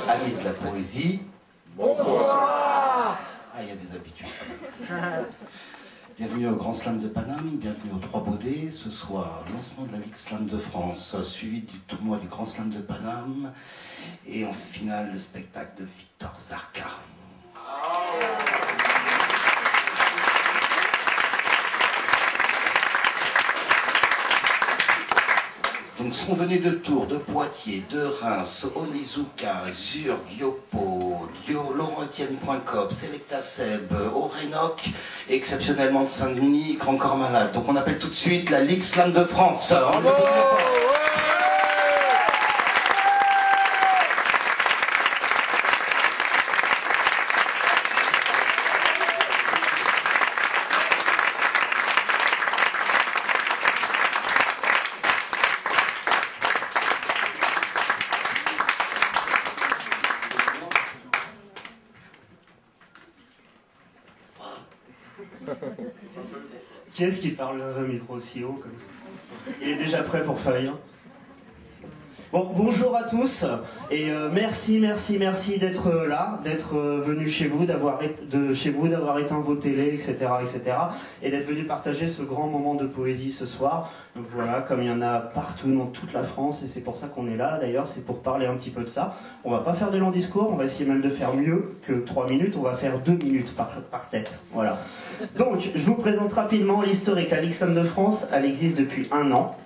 Amis de la poésie, bonsoir. Ah, il y a des habitudes. Bienvenue au Grand Slam de Paname, bienvenue aux Trois Baudets. Ce soir, lancement de la Ligue Slam de France, suivi du tournoi du Grand Slam de Paname. Et en finale, le spectacle de Victor Zarka. Donc sont venus de Tours, de Poitiers, de Reims, Onizuka, Zurg, Yopo, Laurent-Etienne.com, Selecta Seb, Orénoque, et exceptionnellement de Saint-Denis, Grand Corps Malade. Donc on appelle tout de suite la Ligue Slam de France. Qui est-ce qui parle dans un micro aussi haut comme ça? Il est déjà prêt pour faire rien. Bon, bonjour à tous et merci d'être là, d'être venu chez vous, d'avoir éteint vos télés, etc., et d'être venu partager ce grand moment de poésie ce soir. Donc voilà, comme il y en a partout dans toute la France, et c'est pour ça qu'on est là. D'ailleurs, c'est pour parler un petit peu de ça. On va pas faire de longs discours, on va essayer même de faire mieux que 3 minutes. On va faire 2 minutes par tête. Voilà. Donc, je vous présente rapidement l'historique. La Ligue Slam de France, elle existe depuis 1 an.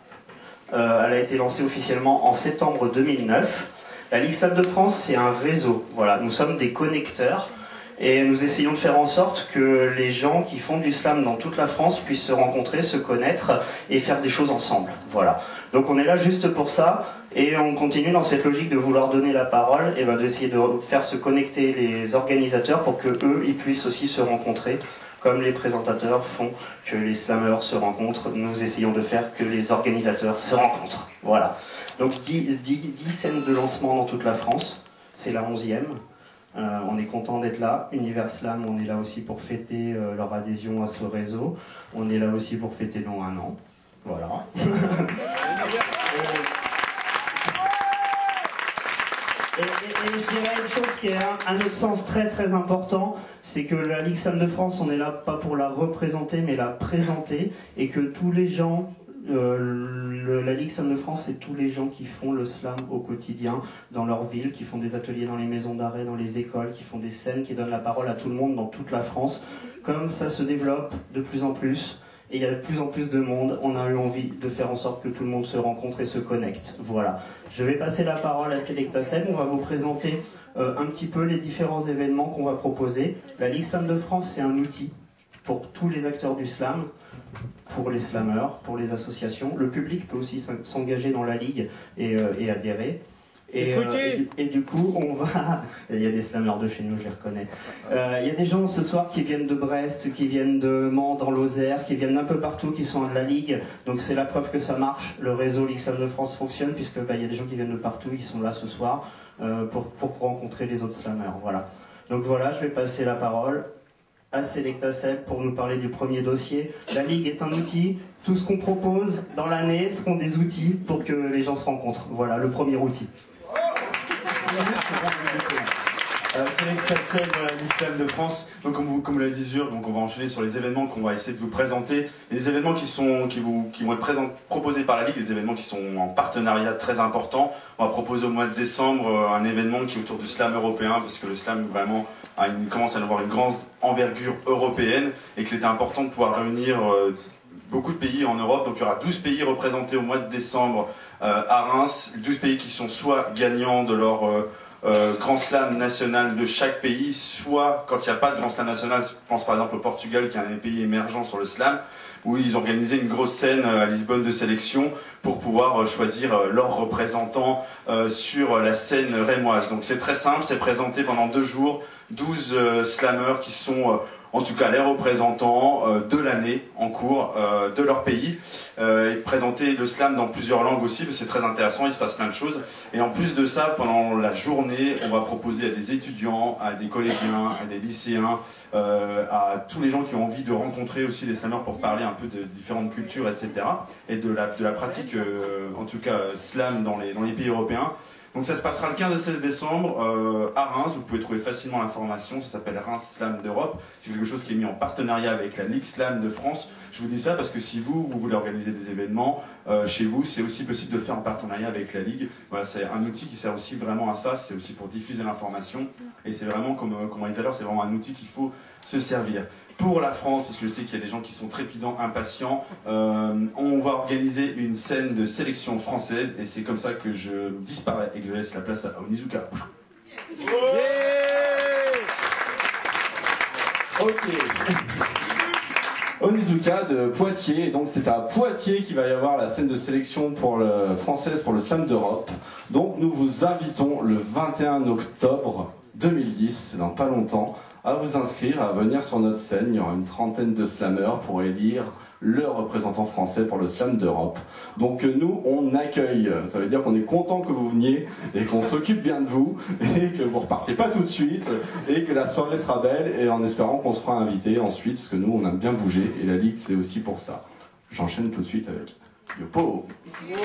Elle a été lancée officiellement en septembre 2009. La Ligue Slam de France, c'est un réseau. Voilà, nous sommes des connecteurs et nous essayons de faire en sorte que les gens qui font du slam dans toute la France puissent se rencontrer, se connaître et faire des choses ensemble. Voilà. Donc on est là juste pour ça et on continue dans cette logique de vouloir donner la parole et d'essayer de faire se connecter les organisateurs pour que eux, ils puissent aussi se rencontrer. Comme les présentateurs font que les slammeurs se rencontrent, nous essayons de faire que les organisateurs se rencontrent. Voilà. Donc 10 scènes de lancement dans toute la France, c'est la 11e. On est content d'être là. Univers Slam, on est là aussi pour fêter leur adhésion à ce réseau. On est là aussi pour fêter nos 1 an. Voilà. Et je dirais une chose qui est un autre sens très important, c'est que la Ligue Slam de France, on est là pas pour la représenter, mais la présenter, et que tous les gens, la Ligue Slam de France, c'est tous les gens qui font le slam au quotidien, dans leur ville, qui font des ateliers dans les maisons d'arrêt, dans les écoles, qui font des scènes, qui donnent la parole à tout le monde dans toute la France. Comme ça se développe de plus en plus, et il y a de plus en plus de monde, on a eu envie de faire en sorte que tout le monde se rencontre et se connecte. Voilà. Je vais passer la parole à Selecta Seb. On va vous présenter un petit peu les différents événements qu'on va proposer. La Ligue Slam de France, c'est un outil pour tous les acteurs du slam, pour les slammeurs, pour les associations. Le public peut aussi s'engager dans la ligue et adhérer. Et du coup, on va... Il y a des slammeurs de chez nous, je les reconnais. Il y a des gens ce soir qui viennent de Brest, qui viennent de Mans, dans Lozère, qui viennent d'un peu partout, qui sont de la Ligue. Donc c'est la preuve que ça marche. Le réseau Ligue Slam de France fonctionne, puisque il y a des gens qui viennent de partout, qui sont là ce soir pour rencontrer les autres slammeurs. Voilà. Donc voilà, je vais passer la parole à Selecta Seb pour nous parler du premier dossier. La Ligue est un outil. Tout ce qu'on propose dans l'année seront des outils pour que les gens se rencontrent. Voilà, le premier outil. Selecta Seb, Ligue Slam de France. Donc comme l'a dit Zurg, donc on va enchaîner sur les événements qu'on va essayer de vous présenter. Et des événements qui vont être proposés par la Ligue, des événements qui sont en partenariat très important. On va proposer au mois de décembre un événement qui est autour du slam européen, parce que le slam vraiment commence à avoir une grande envergure européenne et qu'il était important de pouvoir réunir beaucoup de pays en Europe. Donc il y aura 12 pays représentés au mois de décembre à Reims, 12 pays qui sont soit gagnants de leur grand slam national de chaque pays, soit quand il n'y a pas de grand slam national, je pense par exemple au Portugal qui est un des pays émergents sur le slam, où ils organisaient une grosse scène à Lisbonne de sélection pour pouvoir choisir leurs représentants sur la scène rémoise. Donc c'est très simple, c'est présenté pendant 2 jours, 12 slammers qui sont en tout cas les représentants de l'année en cours de leur pays, et présenter le slam dans plusieurs langues aussi, parce que c'est très intéressant, il se passe plein de choses. Et en plus de ça, pendant la journée, on va proposer à des étudiants, à des collégiens, à des lycéens, à tous les gens qui ont envie de rencontrer aussi des slammers pour parler un peu de différentes cultures, etc. Et de la pratique, en tout cas slam dans les pays européens. Donc ça se passera le 15 et 16 décembre à Reims, vous pouvez trouver facilement l'information, ça s'appelle Reims Slam d'Europe, c'est quelque chose qui est mis en partenariat avec la Ligue Slam de France. Je vous dis ça parce que si vous voulez organiser des événements chez vous, c'est aussi possible de le faire en partenariat avec la Ligue. Voilà, c'est un outil qui sert aussi vraiment à ça, c'est aussi pour diffuser l'information, et c'est vraiment, comme on dit tout à l'heure, c'est vraiment un outil qu'il faut se servir. Pour la France, parce que je sais qu'il y a des gens qui sont trépidants, impatients, on va organiser une scène de sélection française, et c'est comme ça que je disparais et que je laisse la place à Onizuka. Ok. Onizuka de Poitiers, donc c'est à Poitiers qu'il va y avoir la scène de sélection française pour le Slam d'Europe. Donc nous vous invitons le 21 octobre 2010, c'est dans pas longtemps, à vous inscrire, à venir sur notre scène. Il y aura une trentaine de slammers pour élire le représentant français pour le Slam d'Europe. Donc nous, on accueille. Ça veut dire qu'on est content que vous veniez et qu'on s'occupe bien de vous et que vous repartez pas tout de suite et que la soirée sera belle, et en espérant qu'on se fera inviter ensuite, parce que nous, on aime bien bouger et la Ligue, c'est aussi pour ça. J'enchaîne tout de suite avec Yopo. Bravo!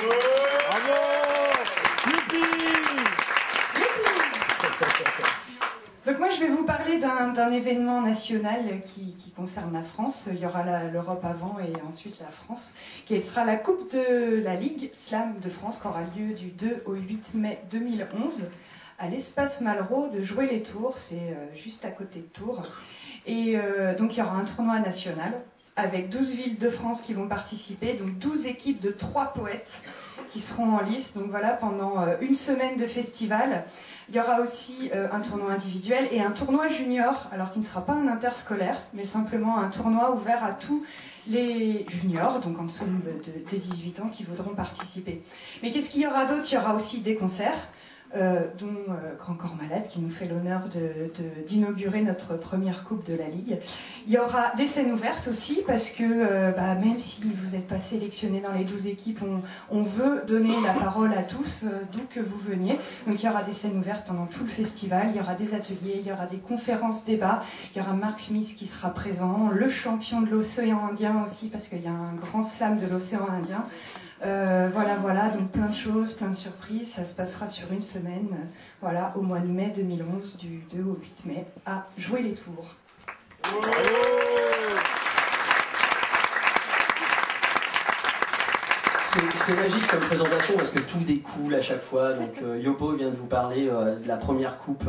Donc moi je vais vous parler d'un événement national qui concerne la France. Il y aura l'Europe avant et ensuite la France, qui sera la Coupe de la Ligue Slam de France, qui aura lieu du 2 au 8 mai 2011 à l'espace Malraux de Joué-les-Tours, c'est juste à côté de Tours. Et donc il y aura un tournoi national avec 12 villes de France qui vont participer, donc 12 équipes de 3 poètes qui seront en lice. Donc voilà, pendant une semaine de festival. Il y aura aussi un tournoi individuel et un tournoi junior, alors qui ne sera pas un interscolaire, mais simplement un tournoi ouvert à tous les juniors, donc en dessous de 18 ans, qui voudront participer. Mais qu'est-ce qu'il y aura d'autre? Il y aura aussi des concerts, dont Grand Corps Malade, qui nous fait l'honneur d'inaugurer notre première coupe de la Ligue. Il y aura des scènes ouvertes aussi, parce que même si vous n'êtes pas sélectionnés dans les 12 équipes, on veut donner la parole à tous, d'où que vous veniez. Donc il y aura des scènes ouvertes pendant tout le festival, il y aura des ateliers, il y aura des conférences, débats, il y aura Mark Smith qui sera présent, le champion de l'océan Indien aussi, parce qu'il y a un grand slam de l'océan Indien. Voilà, donc plein de choses, plein de surprises. Ça se passera sur une semaine, voilà, au mois de mai 2011, du 2 au 8 mai, à Joué-les-Tours. C'est magique comme présentation parce que tout découle à chaque fois. Donc Yopo vient de vous parler de la première coupe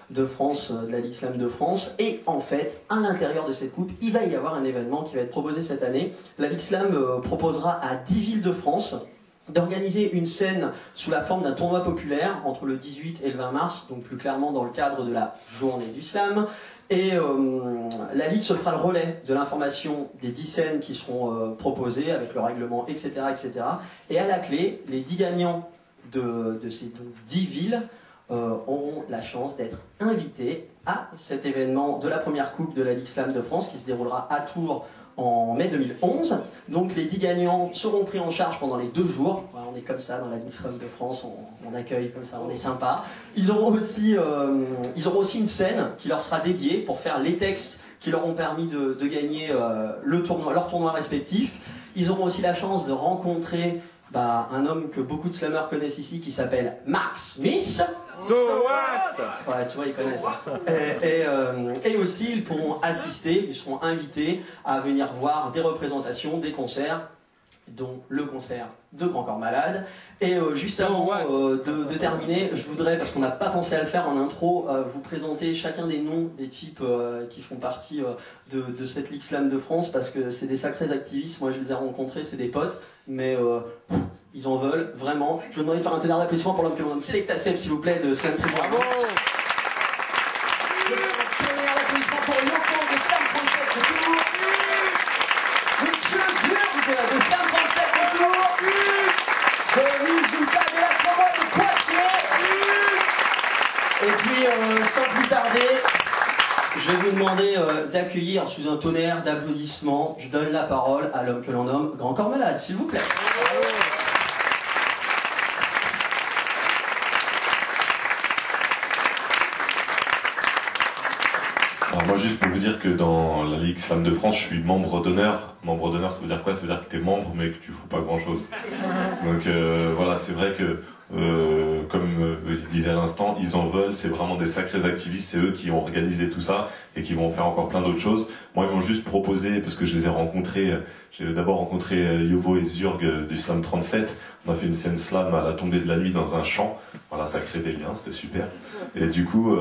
de France, de la Ligue Slam de France. Et en fait, à l'intérieur de cette coupe, il va y avoir un événement qui va être proposé cette année. La Ligue Slam proposera à 10 villes de France d'organiser une scène sous la forme d'un tournoi populaire entre le 18 et le 20 mars, donc plus clairement dans le cadre de la journée du slam. Et la Ligue se fera le relais de l'information des 10 scènes qui seront proposées avec le règlement, etc., etc. Et à la clé, les 10 gagnants de ces 10 villes auront la chance d'être invités à cet événement de la première coupe de la Ligue Slam de France qui se déroulera à Tours en mai 2011. Donc les 10 gagnants seront pris en charge pendant les 2 jours. Voilà, on est comme ça dans la Ligue Slam de France, on accueille comme ça, on est sympa. Ils auront aussi une scène qui leur sera dédiée pour faire les textes qui leur ont permis de gagner leur tournoi respectif. Ils auront aussi la chance de rencontrer un homme que beaucoup de slammers connaissent ici qui s'appelle Mark Smith. So what? Ouais, tu vois, ils connaissent. Et aussi, ils pourront assister, ils seront invités à venir voir des représentations, des concerts, dont le concert de Grand Corps Malade. Et juste avant de terminer, je voudrais, parce qu'on n'a pas pensé à le faire en intro, vous présenter chacun des noms des types qui font partie de cette Ligue Slam de France, parce que c'est des sacrés activistes. Moi, je les ai rencontrés, c'est des potes, mais Ils en veulent, vraiment. Je vous demande de faire un tonnerre d'applaudissements pour l'homme que l'on nomme Selecta Seb, s'il vous plaît, de Slam 37. Bravo! Un tonnerre d'applaudissements pour Yoko de Slam 37 de Tours. Monsieur Zurg de Slam 37 de Tours. De Mizuka de la Flamboie de Poitiers. Et puis, sans plus tarder, je vais vous demander d'accueillir sous un tonnerre d'applaudissements. Je donne la parole à l'homme que l'on nomme Grand Corps Malade, s'il vous plaît. Alors moi juste pour vous dire que dans la Ligue Slam de France, je suis membre d'honneur. Membre d'honneur, ça veut dire quoi? Ça veut dire que t'es membre mais que tu fous pas grand chose. Donc voilà, c'est vrai que comme il disait à l'instant, ils en veulent, c'est vraiment des sacrés activistes, c'est eux qui ont organisé tout ça et qui vont faire encore plein d'autres choses. Moi ils m'ont juste proposé, parce que je les ai rencontrés, j'ai d'abord rencontré Yovo et Zurg du Slam 37, on a fait une scène slam à la tombée de la nuit dans un champ, voilà, ça crée des liens, c'était super. Et du coup,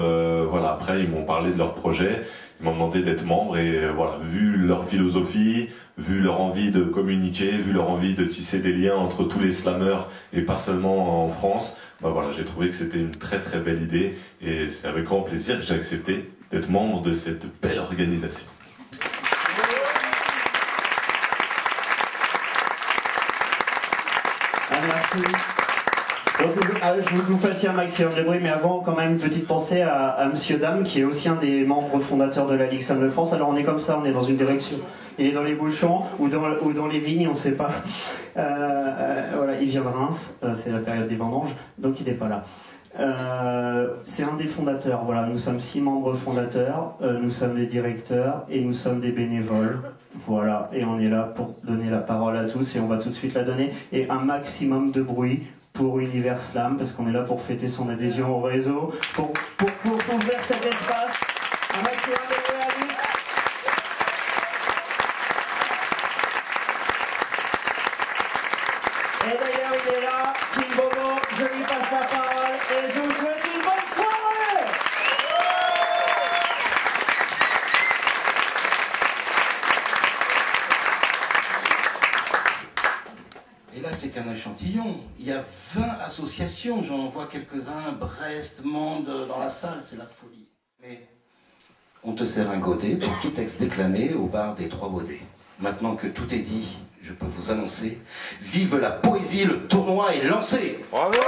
voilà, après ils m'ont parlé de leur projet, ils m'ont demandé d'être membre et voilà, vu leur philosophie, vu leur envie de communiquer, vu leur envie de tisser des liens entre tous les slammeurs et pas seulement en France, bah voilà, j'ai trouvé que c'était une très très belle idée et c'est avec grand plaisir que j'ai accepté d'être membre de cette belle organisation. Ah, merci. Donc, je veux que vous fassiez un maximum de bruit, mais avant, quand même, une petite pensée à Monsieur Dame, qui est aussi un des membres fondateurs de la Ligue Slam de France. Alors, on est comme ça, on est dans une direction. Il est dans les bouchons ou dans les vignes, on ne sait pas. Voilà, il vient de Reims, c'est la période des vendanges, donc il n'est pas là. C'est un des fondateurs, voilà, nous sommes 6 membres fondateurs, nous sommes des directeurs et nous sommes des bénévoles. Voilà, et on est là pour donner la parole à tous et on va tout de suite la donner. Et un maximum de bruit pour Univers Slam, parce qu'on est là pour fêter son adhésion au réseau, pour ouvrir cet espace. Un maximum de bruit à vous. Et d'ailleurs, il est là, King Bobo, je lui passe la parole et je vous souhaite une bonne soirée. Et là, c'est qu'un échantillon. Il y a 20 associations, j'en vois quelques-uns, Brest, Mende, dans la salle, c'est la folie. Mais on te sert un godet pour tout texte déclamé au bar des Trois Baudets. Maintenant que tout est dit, je peux vous annoncer, vive la poésie, le tournoi est lancé. Bravo!